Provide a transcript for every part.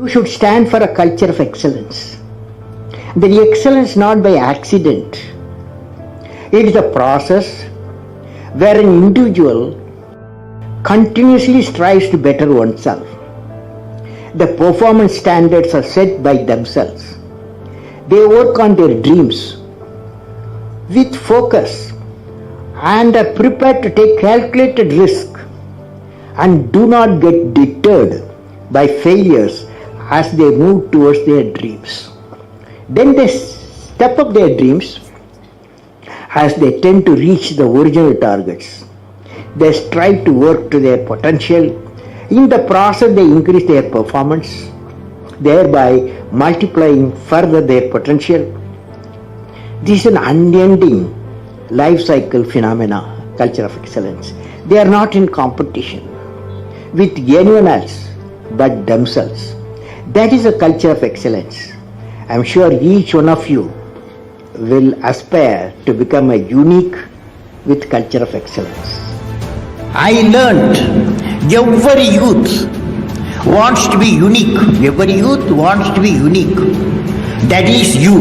You should stand for a culture of excellence. The excellence not by accident. It is a process where an individual continuously strives to better oneself. The performance standards are set by themselves. They work on their dreams with focus and are prepared to take calculated risk and do not get deterred by failures as they move towards their dreams. Then they step up their dreams as they tend to reach the original targets. They strive to work to their potential. In the process, they increase their performance, thereby multiplying further their potential. This is an unending life cycle phenomena, culture of excellence. They are not in competition with anyone else but themselves. That is a culture of excellence. I am sure each one of you will aspire to become a unique with culture of excellence. I learned every youth wants to be unique. Every youth wants to be unique. That is you.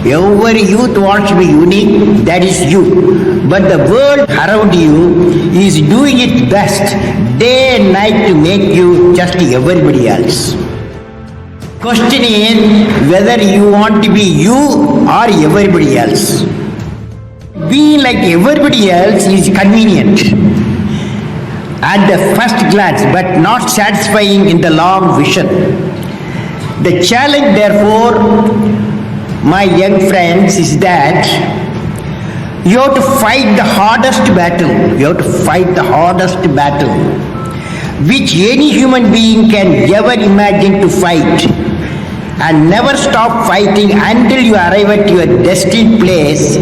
Every youth wants to be unique. That is you. But the world around you is doing its best day and night to make you just everybody else. Question is whether you want to be you or everybody else. Being like everybody else is convenient at the first glance but not satisfying in the long vision. The challenge, therefore, my young friends, is that you have to fight the hardest battle. You have to fight the hardest battle which any human being can ever imagine to fight, and never stop fighting until you arrive at your destined place.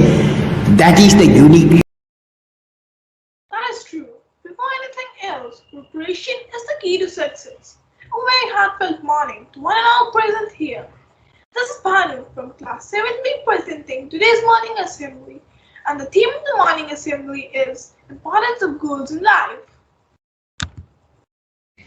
That is the unique. That is true. Before anything else, preparation is the key to success. A very heartfelt morning to one and all present here. This is Bhanu from Class 7B presenting today's morning assembly, and the theme of the morning assembly is Importance of Goals in Life.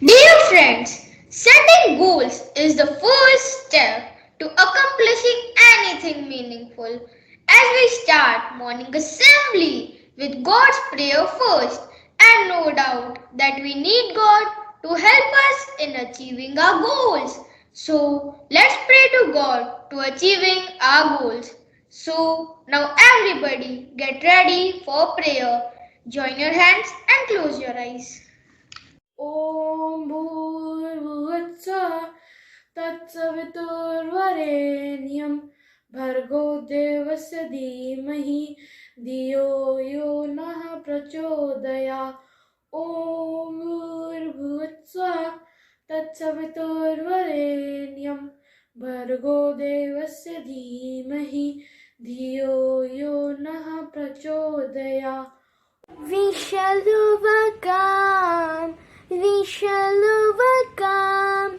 Dear friends, setting goals is the first step to accomplishing anything meaningful. As we start morning assembly with God's prayer first, and no doubt that we need God to help us in achieving our goals. So let's pray to God to achieving our goals. So now everybody get ready for prayer. Join your hands and close your eyes. ॐ भूर्भुवत्सः तत्सवितुर्वरेण्यं भर्गो देवस्य धीमहि धियो यो नः प्रचोदयात् ॐ भूर्भुवत्सः तत्सवितुर्वरेण्यं भर्गो देवस्य धीमहि धियो यो नः प्रचोदयात्. We shall overcome. We shall overcome.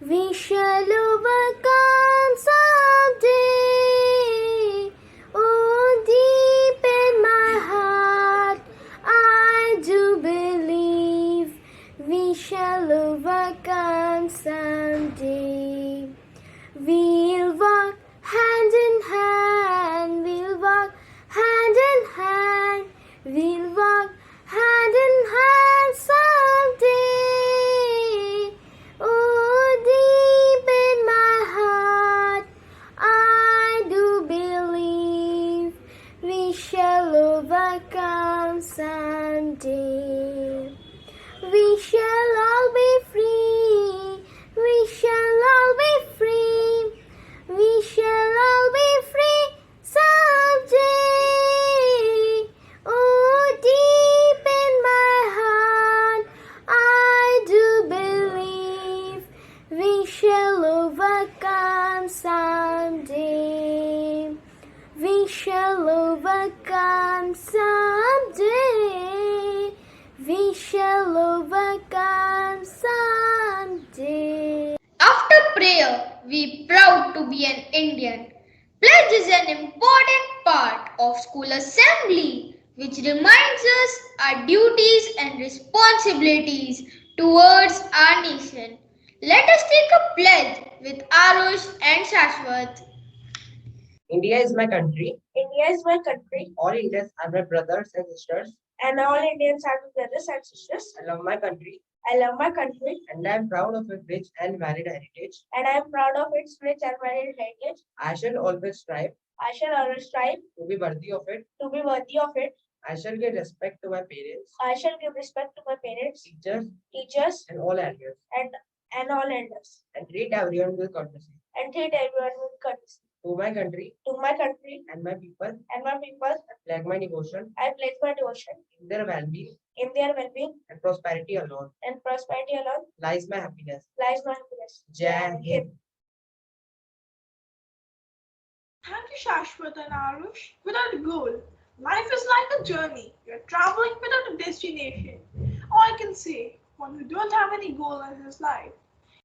We shall overcome someday. Oh, deep in my heart, I do believe we shall overcome someday. We'll walk hand in hand. We'll walk hand in hand. We'll walk hand in hand someday. Oh, deep in my heart, I do believe we shall overcome someday. We shall all be free. We shall all be free. We shall all be free someday. Oh, deep in my heart, I do believe we shall overcome someday. We shall overcome someday. We shall overcome someday. After prayer, we proud to be an Indian. Pledge is an important part of school assembly, which reminds us our duties and responsibilities towards our nation. Let us take a pledge with Arush and Shashwat. India is my country. India is my country. All Indians are my brothers and sisters. And all Indians are my brothers and sisters. I love my country. I love my country. And I am proud of its rich and varied heritage. And I am proud of its rich and varied heritage. I shall always strive. I shall always strive to be worthy of it. To be worthy of it. I shall give respect to my parents. I shall give respect to my parents. Teachers, and all elders. And all elders. And treat everyone with courtesy. And treat everyone with courtesy. To my country, and my people, I pledge my devotion, in their well-being, and prosperity alone, lies my happiness, Jai Hind. Thank you, Shashwat and Arush. Without a goal, life is like a journey. You're traveling without a destination. Or I can say, one who don't have any goal in his life,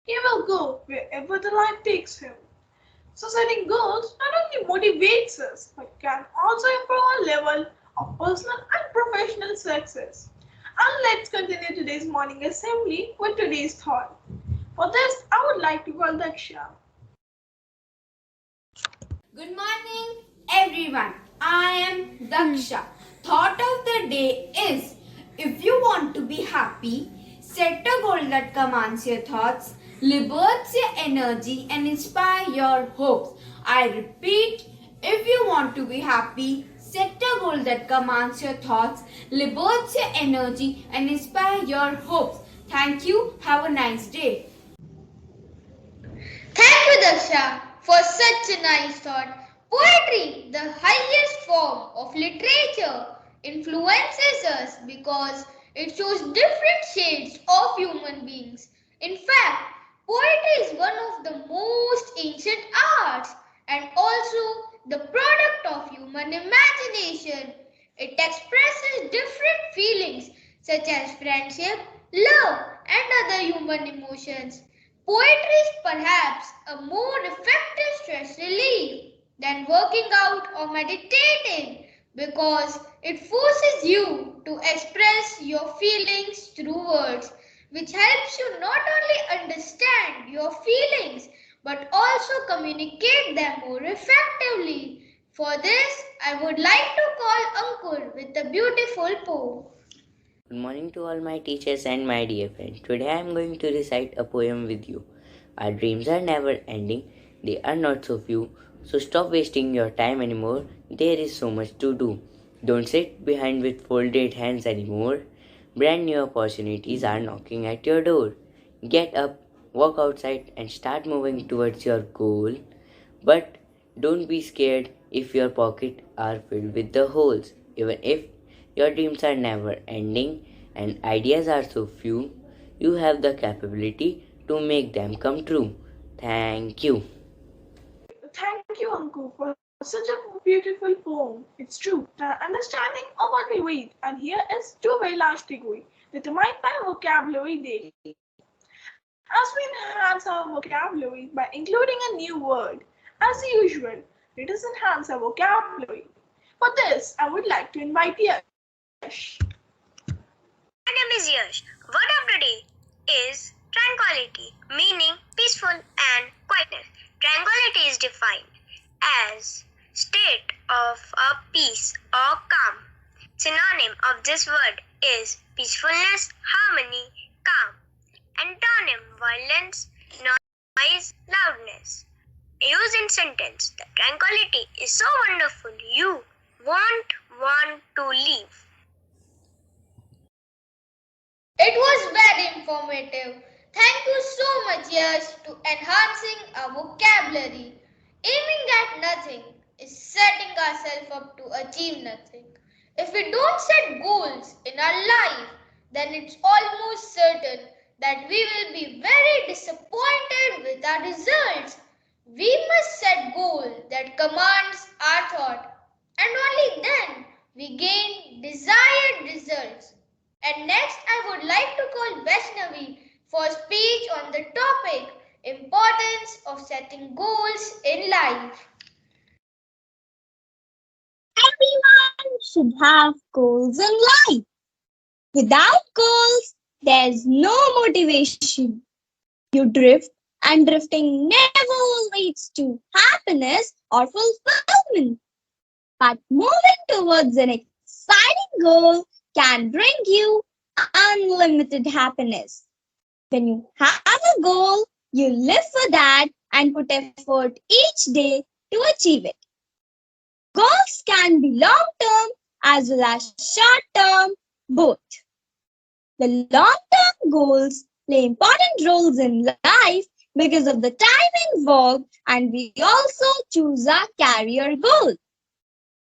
he will go wherever the life takes him. So setting goals not only motivates us, but can also improve our level of personal and professional success. And let's continue today's morning assembly with today's thought. For this, I would like to call Daksha. Good morning, everyone. I am Daksha. Thought of the day is if you want to be happy, set a goal that commands your thoughts, liberates your energy, and inspire your hopes. I repeat, if you want to be happy, set a goal that commands your thoughts, liberates your energy, and inspire your hopes. Thank you. Have a nice day. Thank you, Daksha, for such a nice thought. Poetry, the highest form of literature, influences us because it shows different shades of human beings. In fact, poetry is one of the most ancient arts and also the product of human imagination. It expresses different feelings such as friendship, love, and other human emotions. Poetry is perhaps a more effective stress relief than working out or meditating because it forces you to express your feelings through words, which helps you not only understand your feelings but also communicate them more effectively. For this, I would like to call Ankur with a beautiful poem. Good morning to all my teachers and my dear friends. Today I am going to recite a poem with you. Our dreams are never ending, they are not so few. So stop wasting your time anymore. There is so much to do. Don't sit behind with folded hands anymore. Brand new opportunities are knocking at your door. Get up, walk outside, and start moving towards your goal. But don't be scared if your pockets are filled with the holes. Even if your dreams are never ending and ideas are so few, you have the capability to make them come true. Thank you. Thank you, Anku, for such a beautiful poem. It's true that understanding of what we read and here is to a very large degree determined by vocabulary daily. As we enhance our vocabulary by including a new word, as usual, let us enhance our vocabulary. For this, I would like to invite Yash. My name is Yash. Word of the day is tranquility, meaning peaceful and quietness. Tranquility is defined as state of a peace or calm. Synonym of this word is peacefulness, harmony, calm. Antonym violence, noise, loudness. Use in sentence. The tranquility is so wonderful you won't want to leave. It was very informative. Thank you so much, Yash, to enhancing our vocabulary. Aiming at nothing is setting ourselves up to achieve nothing. If we don't set goals in our life, then it's almost certain that we will be very disappointed with our results. We must set goals that commands our thought, and only then we gain desired results. And next, I would like to call Vaishnavi for speech on the topic importance of setting goals in life. Everyone should have goals in life. Without goals, there's no motivation. You drift, and drifting never leads to happiness or fulfillment. But moving towards an exciting goal can bring you unlimited happiness. When you have a goal, you live for that and put effort each day to achieve it. Goals can be long term as well as short term, both. The long term goals play important roles in life because of the time involved, and we also choose our career goal.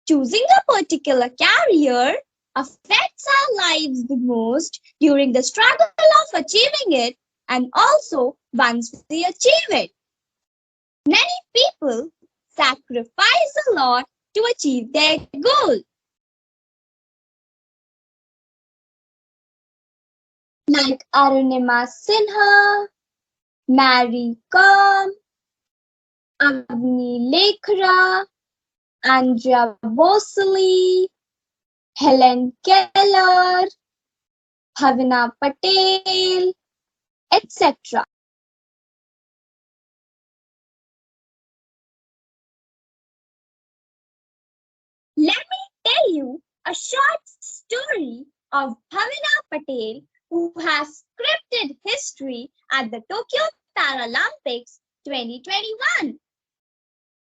Choosing a particular career affects our lives the most during the struggle of achieving it and also once we achieve it. Many people sacrifice a lot to achieve their goal. Like Arunima Sinha, Mary Kom, Agni Lekhra, Andrea Bosley, Helen Keller, Bhavina Patel, etc. Let me tell you a short story of Bhavina Patel, who has scripted history at the Tokyo Paralympics 2021.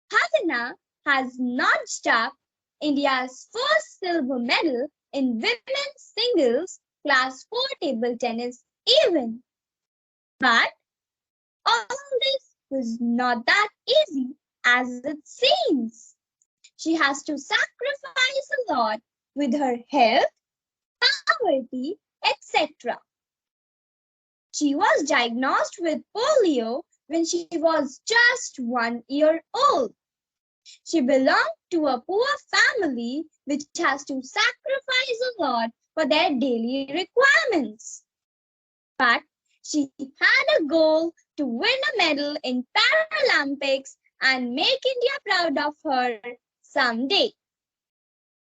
Bhavina has notched up India's first silver medal in women's singles class 4 table tennis event. But all this was not that easy as it seems. She has to sacrifice a lot with her health, poverty, etc. She was diagnosed with polio when she was just 1 year old. She belonged to a poor family which has to sacrifice a lot for their daily requirements. But she had a goal to win a medal in Paralympics and make India proud of her someday.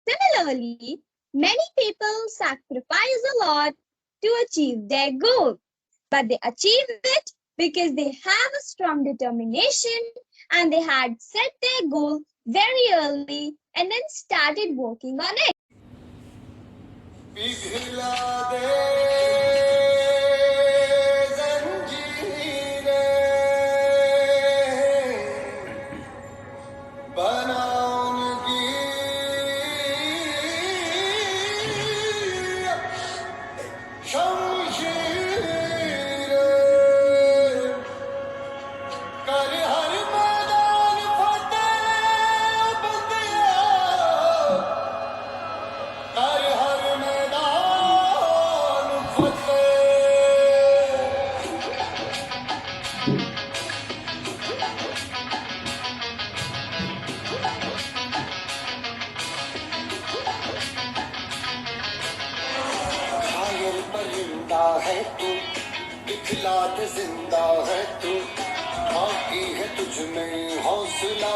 Similarly, many people sacrifice a lot to achieve their goal, but they achieve it because they have a strong determination and they had set their goal very early and then started working on it. है तू, दिखलात जिंदा है तू, बाकी है तुझ में हौसला।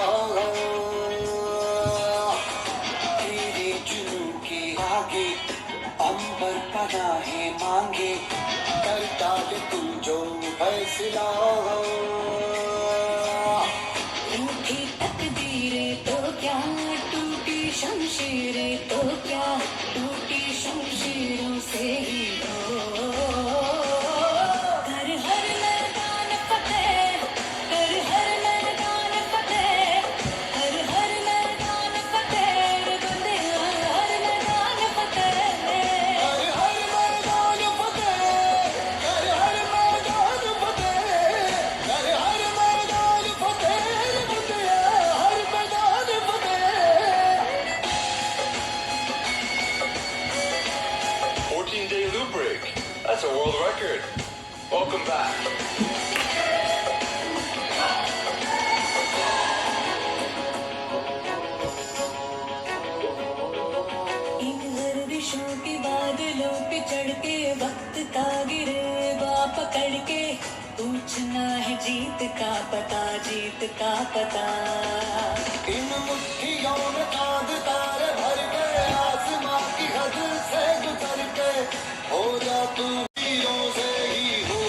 तेरे जुनून के आगे अंबर पनाहे मांगे, कर डाले तू जो फैसला। रूठी तकदीरें तो क्या, टूटी शमशीरें तो क्या, टूटी शमशीरों से ही That's a world record. Welcome back. इन गर्दिशों के बादलों पे चढ़ के वक्त का गिरेगा पकड़ के, पूछना है जीत का पता, जीत का पता। इन मुट्ठियों में चांद तारे भर के, आसमां की हद से गुजर के, हो जा तू हीरों से ही हो।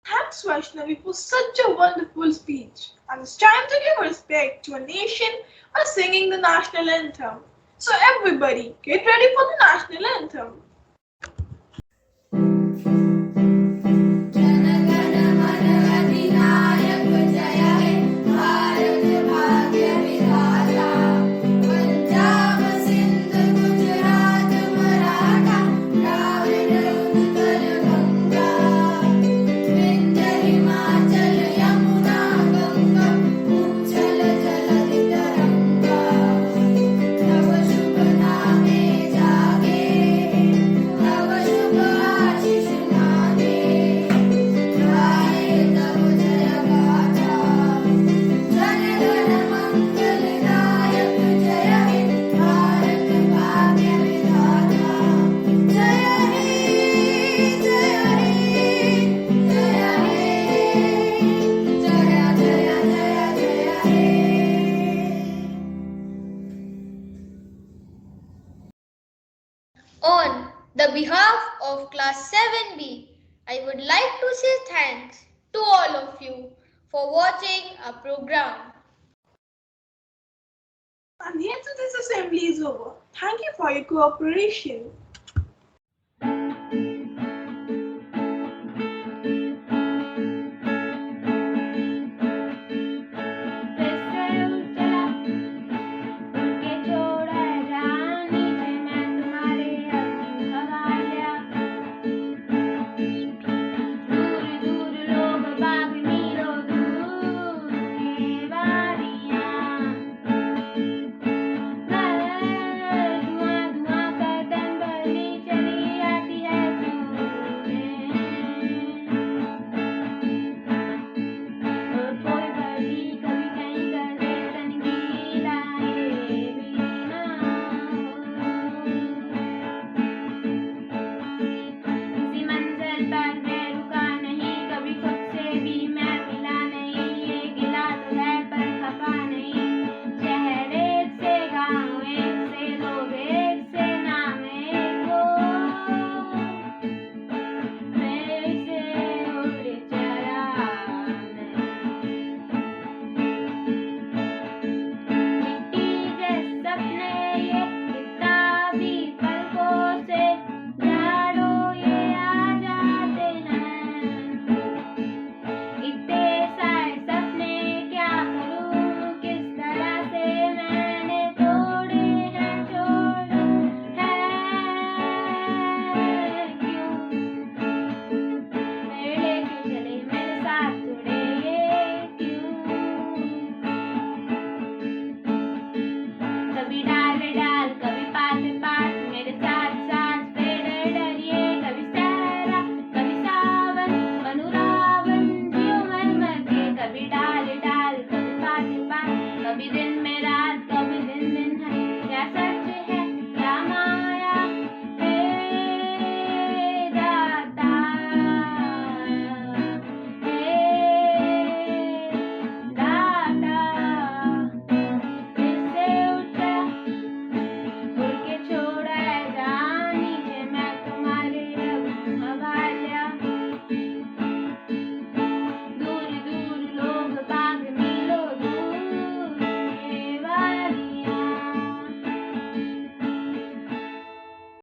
Thanks, Vaishnavi, for such a wonderful speech. And it's time to give respect to a nation by singing the national anthem. So, everybody, get ready for the national anthem. On the behalf of Class 7B, I would like to say thanks to all of you for watching our program. And here today's assembly is over. Thank you for your cooperation.